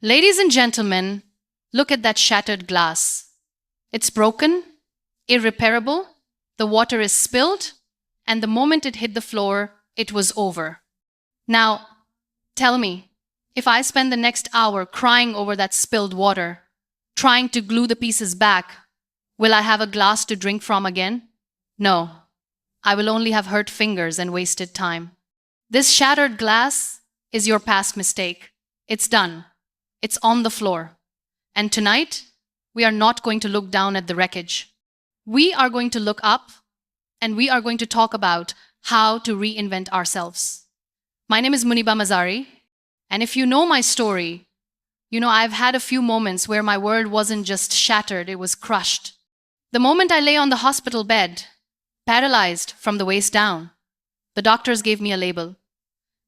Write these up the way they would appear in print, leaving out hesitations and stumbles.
Ladies and gentlemen, look at that shattered glass. It's broken, irreparable, the water is spilled, and the moment it hit the floor, it was over. Now, tell me, if I spend the next hour crying over that spilled water, trying to glue the pieces back, will I have a glass to drink from again? No, I will only have hurt fingers and wasted time. This shattered glass is your past mistake. It's done. It's on the floor. And tonight, we are not going to look down at the wreckage. We are going to look up, and we are going to talk about how to reinvent ourselves. My name is Muniba Mazari, and if you know my story, you know I've had a few moments where my world wasn't just shattered, it was crushed. The moment I lay on the hospital bed, paralyzed from the waist down, the doctors gave me a label.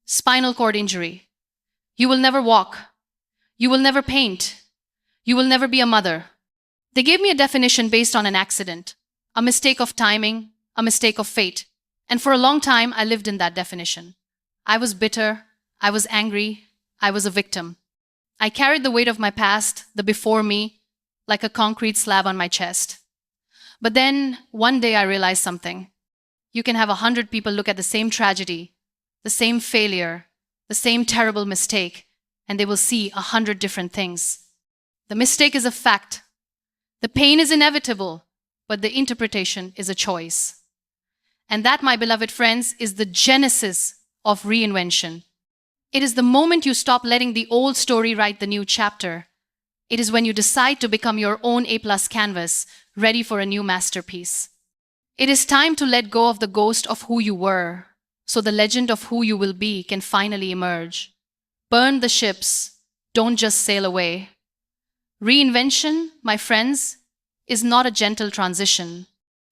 Spinal cord injury. You will never walk. You will never paint. You will never be a mother. They gave me a definition based on an accident, a mistake of timing, a mistake of fate. And for a long time, I lived in that definition. I was bitter. I was angry. I was a victim. I carried the weight of my past, the before me, like a concrete slab on my chest. But then, one day I realized something. You can have 100 people look at the same tragedy, the same failure, the same terrible mistake, and they will see 100 different things. The mistake is a fact. The pain is inevitable, but the interpretation is a choice. And that, my beloved friends, is the genesis of reinvention. It is the moment you stop letting the old story write the new chapter. It is when you decide to become your own A+ canvas, ready for a new masterpiece. It is time to let go of the ghost of who you were, so the legend of who you will be can finally emerge. Burn the ships, don't just sail away. Reinvention, my friends, is not a gentle transition.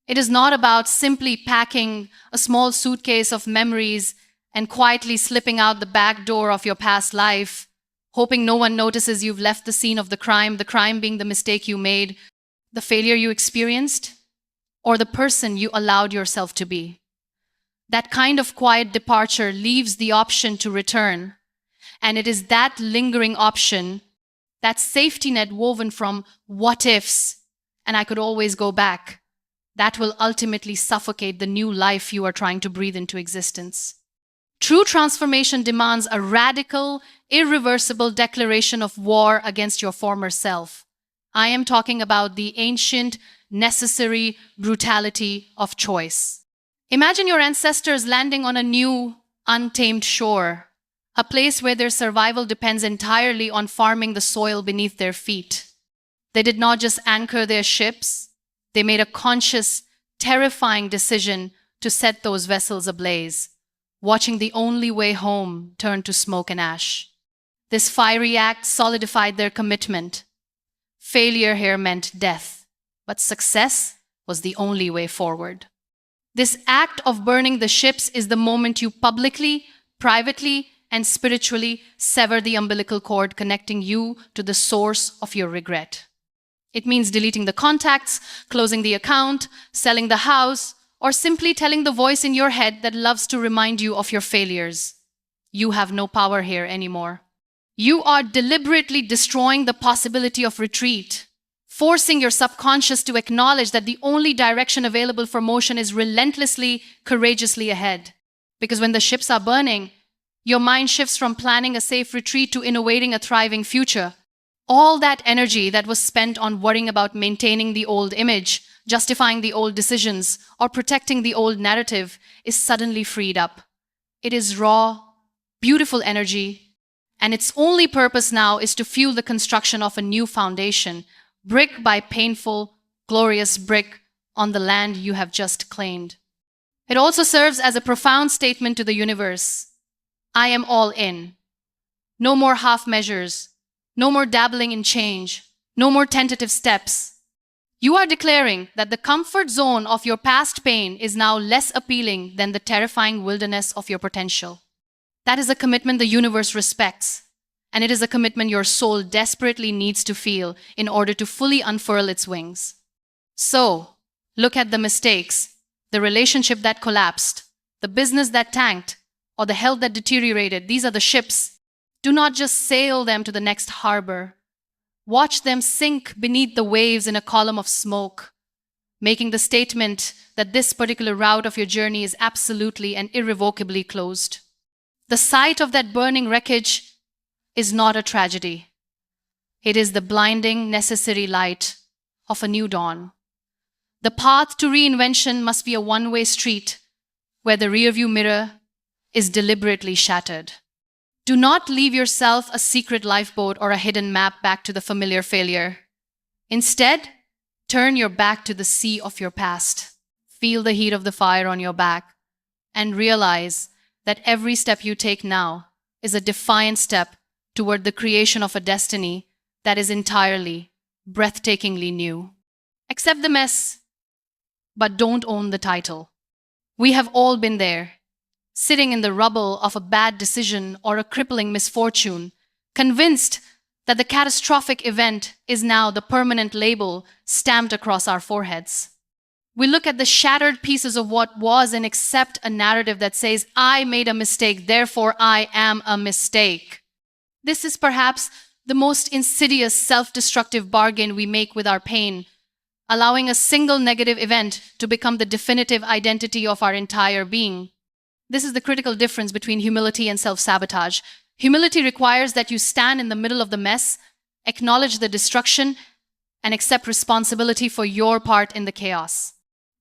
It is not about simply packing a small suitcase of memories and quietly slipping out the back door of your past life, hoping no one notices you've left the scene of the crime being the mistake you made, the failure you experienced, or the person you allowed yourself to be. That kind of quiet departure leaves the option to return, and it is that lingering option, that safety net woven from what ifs, and I could always go back, that will ultimately suffocate the new life you are trying to breathe into existence. True transformation demands a radical, irreversible declaration of war against your former self. I am talking about the ancient, necessary brutality of choice. Imagine your ancestors landing on a new, untamed shore, a place where their survival depends entirely on farming the soil beneath their feet. They did not just anchor their ships, they made a conscious, terrifying decision to set those vessels ablaze, watching the only way home turn to smoke and ash. This fiery act solidified their commitment. Failure here meant death, but success was the only way forward. This act of burning the ships is the moment you publicly, privately, and spiritually sever the umbilical cord connecting you to the source of your regret. It means deleting the contacts, closing the account, selling the house, or simply telling the voice in your head that loves to remind you of your failures. You have no power here anymore. You are deliberately destroying the possibility of retreat, forcing your subconscious to acknowledge that the only direction available for motion is relentlessly, courageously ahead. Because when the ships are burning, your mind shifts from planning a safe retreat to innovating a thriving future. All that energy that was spent on worrying about maintaining the old image, justifying the old decisions, or protecting the old narrative is suddenly freed up. It is raw, beautiful energy, and its only purpose now is to fuel the construction of a new foundation, brick by painful, glorious brick on the land you have just claimed. It also serves as a profound statement to the universe. I am all in. No more half measures. No more dabbling in change. No more tentative steps. You are declaring that the comfort zone of your past pain is now less appealing than the terrifying wilderness of your potential. That is a commitment the universe respects, and it is a commitment your soul desperately needs to feel in order to fully unfurl its wings. So, look at the mistakes, the relationship that collapsed, the business that tanked, or the health that deteriorated. These are the ships. Do not just sail them to the next harbor. Watch them sink beneath the waves in a column of smoke, making the statement that this particular route of your journey is absolutely and irrevocably closed. The sight of that burning wreckage is not a tragedy. It is the blinding, necessary light of a new dawn. The path to reinvention must be a one-way street where the rearview mirror is deliberately shattered. Do not leave yourself a secret lifeboat or a hidden map back to the familiar failure. Instead, turn your back to the sea of your past. Feel the heat of the fire on your back and realize that every step you take now is a defiant step toward the creation of a destiny that is entirely, breathtakingly new. Accept the mess, but don't own the title. We have all been there, sitting in the rubble of a bad decision or a crippling misfortune, convinced that the catastrophic event is now the permanent label stamped across our foreheads. We look at the shattered pieces of what was and accept a narrative that says, I made a mistake, therefore I am a mistake. This is perhaps the most insidious self-destructive bargain we make with our pain, allowing a single negative event to become the definitive identity of our entire being. This is the critical difference between humility and self-sabotage. Humility requires that you stand in the middle of the mess, acknowledge the destruction, and accept responsibility for your part in the chaos.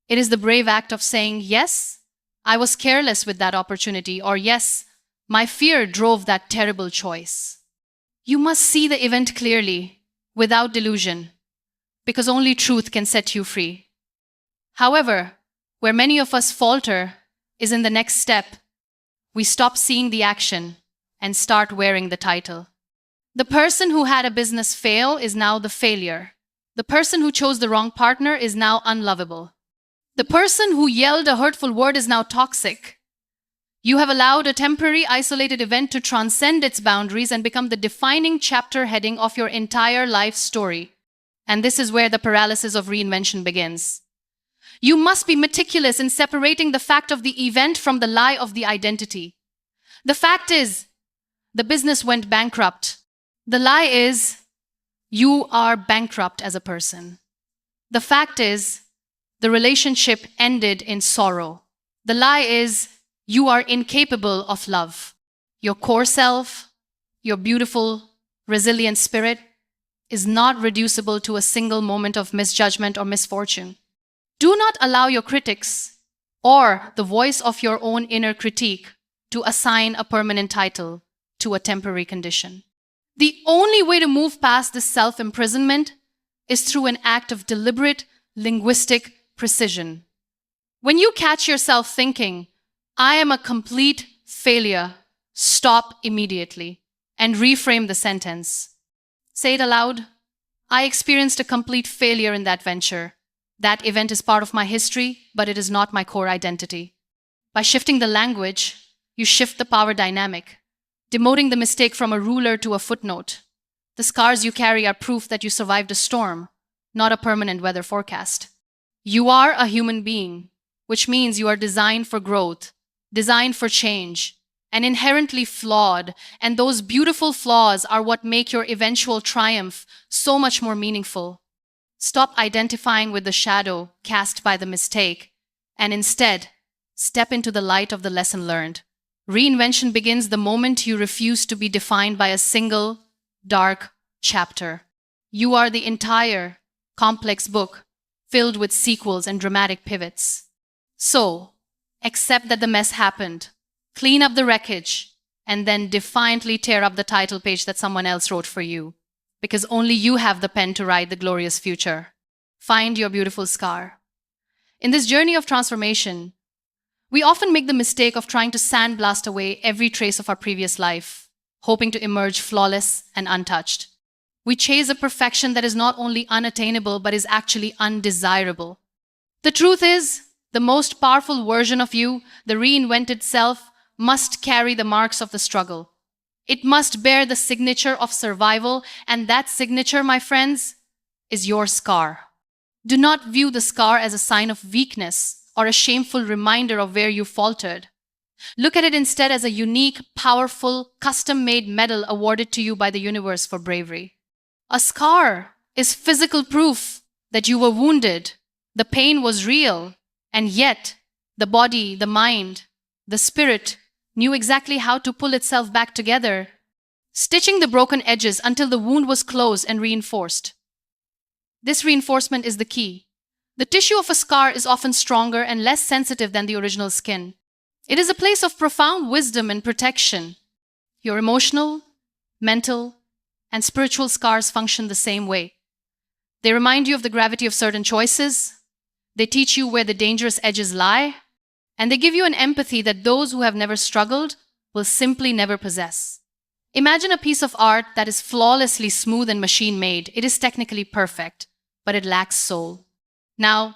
It is the brave act of saying, yes, I was careless with that opportunity, or yes, my fear drove that terrible choice. You must see the event clearly, without delusion, because only truth can set you free. However, where many of us falter is in the next step. We stop seeing the action and start wearing the title. The person who had a business fail is now the failure. The person who chose the wrong partner is now unlovable. The person who yelled a hurtful word is now toxic. You have allowed a temporary, isolated event to transcend its boundaries and become the defining chapter heading of your entire life story. And this is where the paralysis of reinvention begins. You must be meticulous in separating the fact of the event from the lie of the identity. The fact is, the business went bankrupt. The lie is, you are bankrupt as a person. The fact is, the relationship ended in sorrow. The lie is, you are incapable of love. Your core self, your beautiful, resilient spirit, is not reducible to a single moment of misjudgment or misfortune. Do not allow your critics or the voice of your own inner critique to assign a permanent title to a temporary condition. The only way to move past this self-imprisonment is through an act of deliberate linguistic precision. When you catch yourself thinking, I am a complete failure, stop immediately and reframe the sentence. Say it aloud. I experienced a complete failure in that venture. That event is part of my history, but it is not my core identity. By shifting the language, you shift the power dynamic, demoting the mistake from a ruler to a footnote. The scars you carry are proof that you survived a storm, not a permanent weather forecast. You are a human being, which means you are designed for growth, designed for change, and inherently flawed, and those beautiful flaws are what make your eventual triumph so much more meaningful. Stop identifying with the shadow cast by the mistake, and instead, step into the light of the lesson learned. Reinvention begins the moment you refuse to be defined by a single, dark chapter. You are the entire, complex book, filled with sequels and dramatic pivots. So, accept that the mess happened, clean up the wreckage, and then defiantly tear up the title page that someone else wrote for you. Because only you have the pen to write the glorious future. Find your beautiful scar. In this journey of transformation, we often make the mistake of trying to sandblast away every trace of our previous life, hoping to emerge flawless and untouched. We chase a perfection that is not only unattainable, but is actually undesirable. The truth is, the most powerful version of you, the reinvented self, must carry the marks of the struggle. It must bear the signature of survival, and that signature, my friends, is your scar. Do not view the scar as a sign of weakness or a shameful reminder of where you faltered. Look at it instead as a unique, powerful, custom-made medal awarded to you by the universe for bravery. A scar is physical proof that you were wounded, the pain was real, and yet the body, the mind, the spirit knew exactly how to pull itself back together, stitching the broken edges until the wound was closed and reinforced. This reinforcement is the key. The tissue of a scar is often stronger and less sensitive than the original skin. It is a place of profound wisdom and protection. Your emotional, mental, and spiritual scars function the same way. They remind you of the gravity of certain choices, they teach you where the dangerous edges lie, and they give you an empathy that those who have never struggled will simply never possess. Imagine a piece of art that is flawlessly smooth and machine-made. It is technically perfect, but it lacks soul. Now,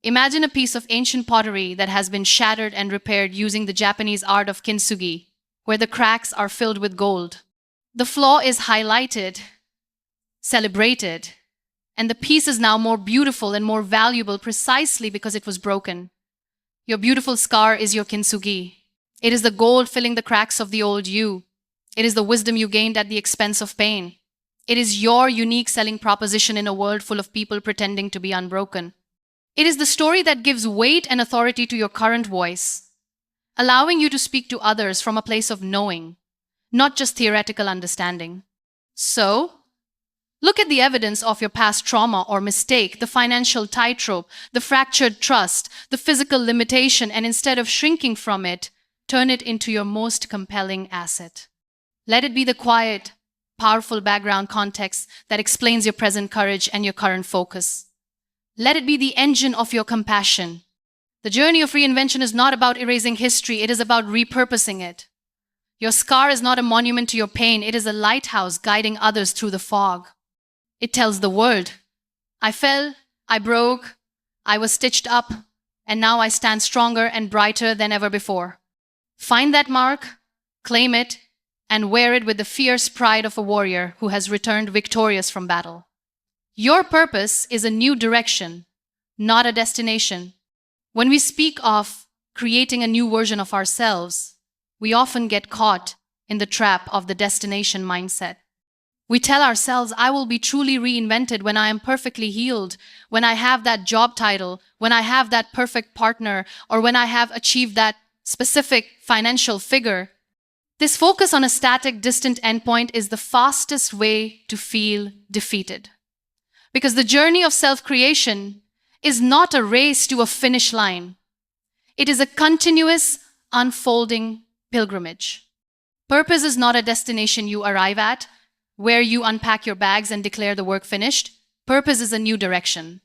imagine a piece of ancient pottery that has been shattered and repaired using the Japanese art of kintsugi, where the cracks are filled with gold. The flaw is highlighted, celebrated, and the piece is now more beautiful and more valuable precisely because it was broken. Your beautiful scar is your kintsugi. It is the gold filling the cracks of the old you. It is the wisdom you gained at the expense of pain. It is your unique selling proposition in a world full of people pretending to be unbroken. It is the story that gives weight and authority to your current voice, allowing you to speak to others from a place of knowing, not just theoretical understanding. So, look at the evidence of your past trauma or mistake, the financial tightrope, the fractured trust, the physical limitation, and instead of shrinking from it, turn it into your most compelling asset. Let it be the quiet, powerful background context that explains your present courage and your current focus. Let it be the engine of your compassion. The journey of reinvention is not about erasing history, it is about repurposing it. Your scar is not a monument to your pain, it is a lighthouse guiding others through the fog. It tells the world, I fell, I broke, I was stitched up, and now I stand stronger and brighter than ever before. Find that mark, claim it, and wear it with the fierce pride of a warrior who has returned victorious from battle. Your purpose is a new direction, not a destination. When we speak of creating a new version of ourselves, we often get caught in the trap of the destination mindset. We tell ourselves, I will be truly reinvented when I am perfectly healed, when I have that job title, when I have that perfect partner, or when I have achieved that specific financial figure. This focus on a static, distant endpoint is the fastest way to feel defeated. Because the journey of self-creation is not a race to a finish line. It is a continuous, unfolding pilgrimage. Purpose is not a destination you arrive at, where you unpack your bags and declare the work finished. Purpose is a new direction.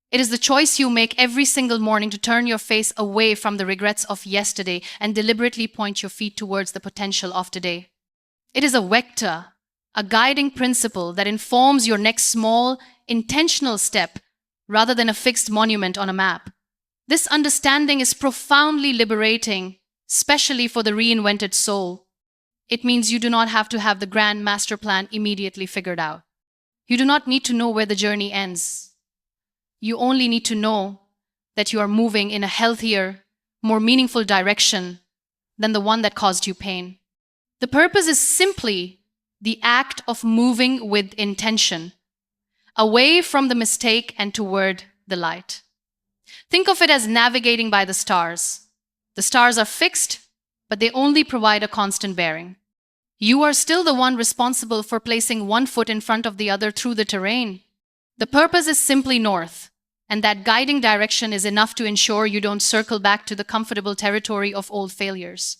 It is the choice you make every single morning to turn your face away from the regrets of yesterday and deliberately point your feet towards the potential of today. It is a vector, a guiding principle that informs your next small, intentional step rather than a fixed monument on a map. This understanding is profoundly liberating, especially for the reinvented soul. It means you do not have to have the grand master plan immediately figured out. You do not need to know where the journey ends. You only need to know that you are moving in a healthier, more meaningful direction than the one that caused you pain. The purpose is simply the act of moving with intention, away from the mistake and toward the light. Think of it as navigating by the stars. The stars are fixed, but they only provide a constant bearing. You are still the one responsible for placing one foot in front of the other through the terrain. The purpose is simply north, and that guiding direction is enough to ensure you don't circle back to the comfortable territory of old failures.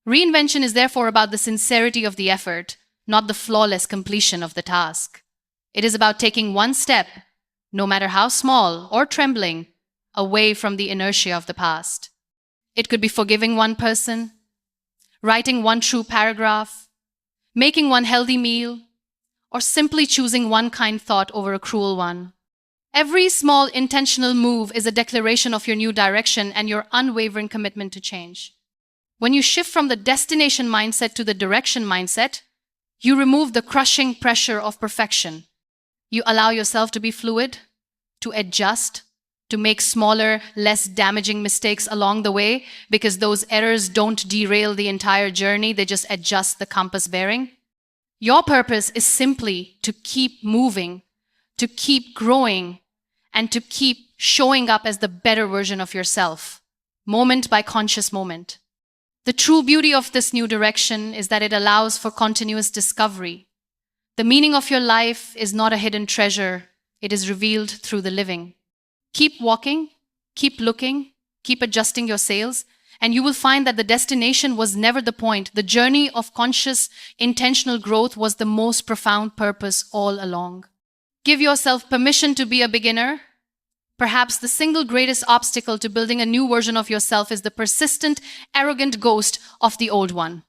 Reinvention is therefore about the sincerity of the effort, not the flawless completion of the task. It is about taking one step, no matter how small or trembling, away from the inertia of the past. It could be forgiving one person, writing one true paragraph, making one healthy meal, or simply choosing one kind thought over a cruel one. Every small intentional move is a declaration of your new direction and your unwavering commitment to change. When you shift from the destination mindset to the direction mindset, you remove the crushing pressure of perfection. You allow yourself to be fluid, to adjust, to make smaller, less damaging mistakes along the way, because those errors don't derail the entire journey, they just adjust the compass bearing. Your purpose is simply to keep moving, to keep growing, and to keep showing up as the better version of yourself, moment by conscious moment. The true beauty of this new direction is that it allows for continuous discovery. The meaning of your life is not a hidden treasure, it is revealed through the living. Keep walking, keep looking, keep adjusting your sails, and you will find that the destination was never the point. The journey of conscious, intentional growth was the most profound purpose all along. Give yourself permission to be a beginner. Perhaps the single greatest obstacle to building a new version of yourself is the persistent, arrogant ghost of the old one.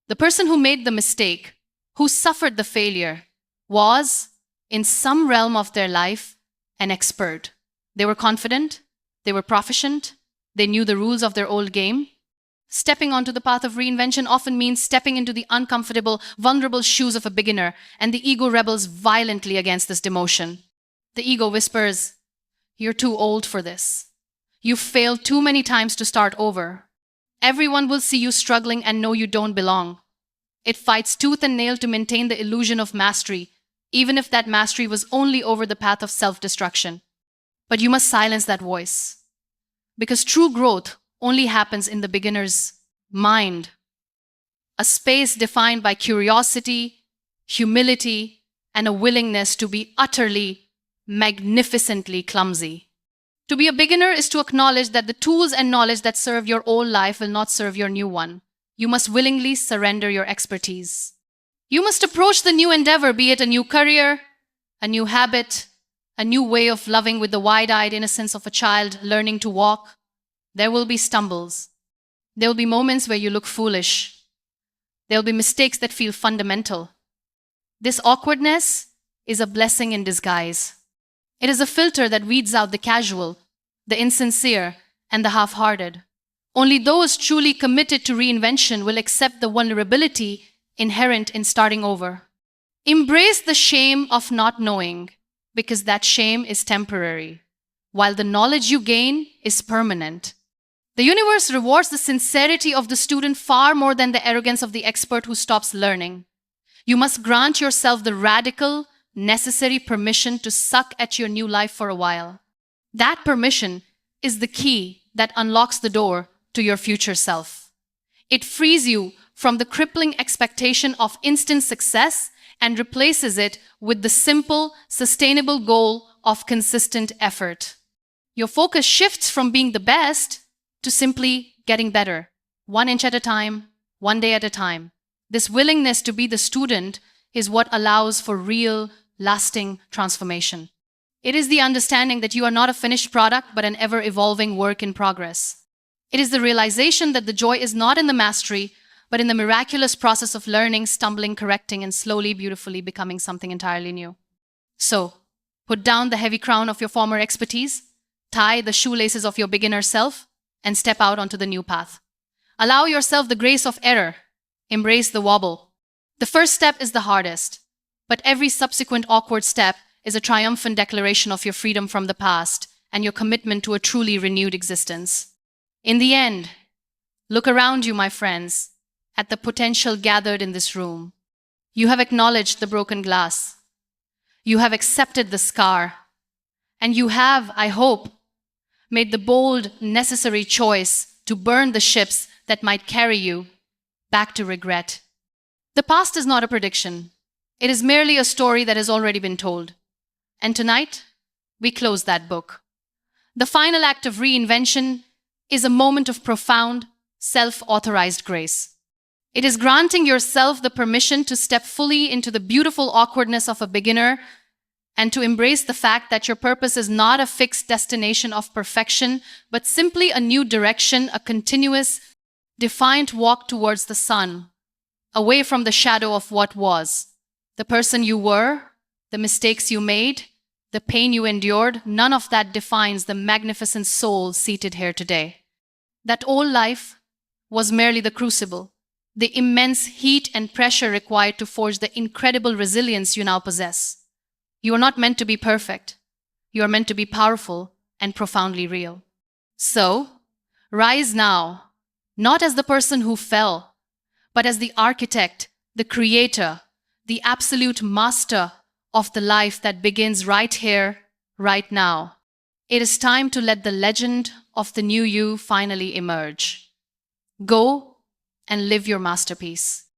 The person who made the mistake, who suffered the failure, was, in some realm of their life, an expert. They were confident, they were proficient, they knew the rules of their old game. Stepping onto the path of reinvention often means stepping into the uncomfortable, vulnerable shoes of a beginner, and the ego rebels violently against this demotion. The ego whispers, "You're too old for this. You've failed too many times to start over. Everyone will see you struggling and know you don't belong." It fights tooth and nail to maintain the illusion of mastery, even if that mastery was only over the path of self-destruction. But you must silence that voice, because true growth only happens in the beginner's mind, a space defined by curiosity, humility, and a willingness to be utterly, magnificently clumsy. To be a beginner is to acknowledge that the tools and knowledge that serve your old life will not serve your new one. You must willingly surrender your expertise. You must approach the new endeavor, be it a new career, a new habit, a new way of loving with the wide-eyed innocence of a child learning to walk. There will be stumbles. There will be moments where you look foolish. There will be mistakes that feel fundamental. This awkwardness is a blessing in disguise. It is a filter that weeds out the casual, the insincere, and the half-hearted. Only those truly committed to reinvention will accept the vulnerability inherent in starting over. Embrace the shame of not knowing, because that shame is temporary, while the knowledge you gain is permanent. The universe rewards the sincerity of the student far more than the arrogance of the expert who stops learning. You must grant yourself the radical, necessary permission to suck at your new life for a while. That permission is the key that unlocks the door to your future self. It frees you from the crippling expectation of instant success and replaces it with the simple, sustainable goal of consistent effort. Your focus shifts from being the best to simply getting better, 1 inch at a time, 1 day at a time. This willingness to be the student is what allows for real, lasting transformation. It is the understanding that you are not a finished product, but an ever-evolving work in progress. It is the realization that the joy is not in the mastery, but in the miraculous process of learning, stumbling, correcting, and slowly, beautifully becoming something entirely new. So, put down the heavy crown of your former expertise, tie the shoelaces of your beginner self, and step out onto the new path. Allow yourself the grace of error. Embrace the wobble. The first step is the hardest, but every subsequent awkward step is a triumphant declaration of your freedom from the past and your commitment to a truly renewed existence. In the end, look around you, my friends, at the potential gathered in this room. You have acknowledged the broken glass. You have accepted the scar. And you have, I hope, made the bold, necessary choice to burn the ships that might carry you back to regret. The past is not a prediction. It is merely a story that has already been told. And tonight, we close that book. The final act of reinvention is a moment of profound, self-authorized grace. It is granting yourself the permission to step fully into the beautiful awkwardness of a beginner and to embrace the fact that your purpose is not a fixed destination of perfection, but simply a new direction, a continuous, defiant walk towards the sun, away from the shadow of what was. The person you were, the mistakes you made, the pain you endured, none of that defines the magnificent soul seated here today. That old life was merely the crucible, the immense heat and pressure required to forge the incredible resilience you now possess. You are not meant to be perfect. You are meant to be powerful and profoundly real. So, rise now, not as the person who fell, but as the architect, the creator, the absolute master of the life that begins right here, right now. It is time to let the legend of the new you finally emerge. Go and live your masterpiece.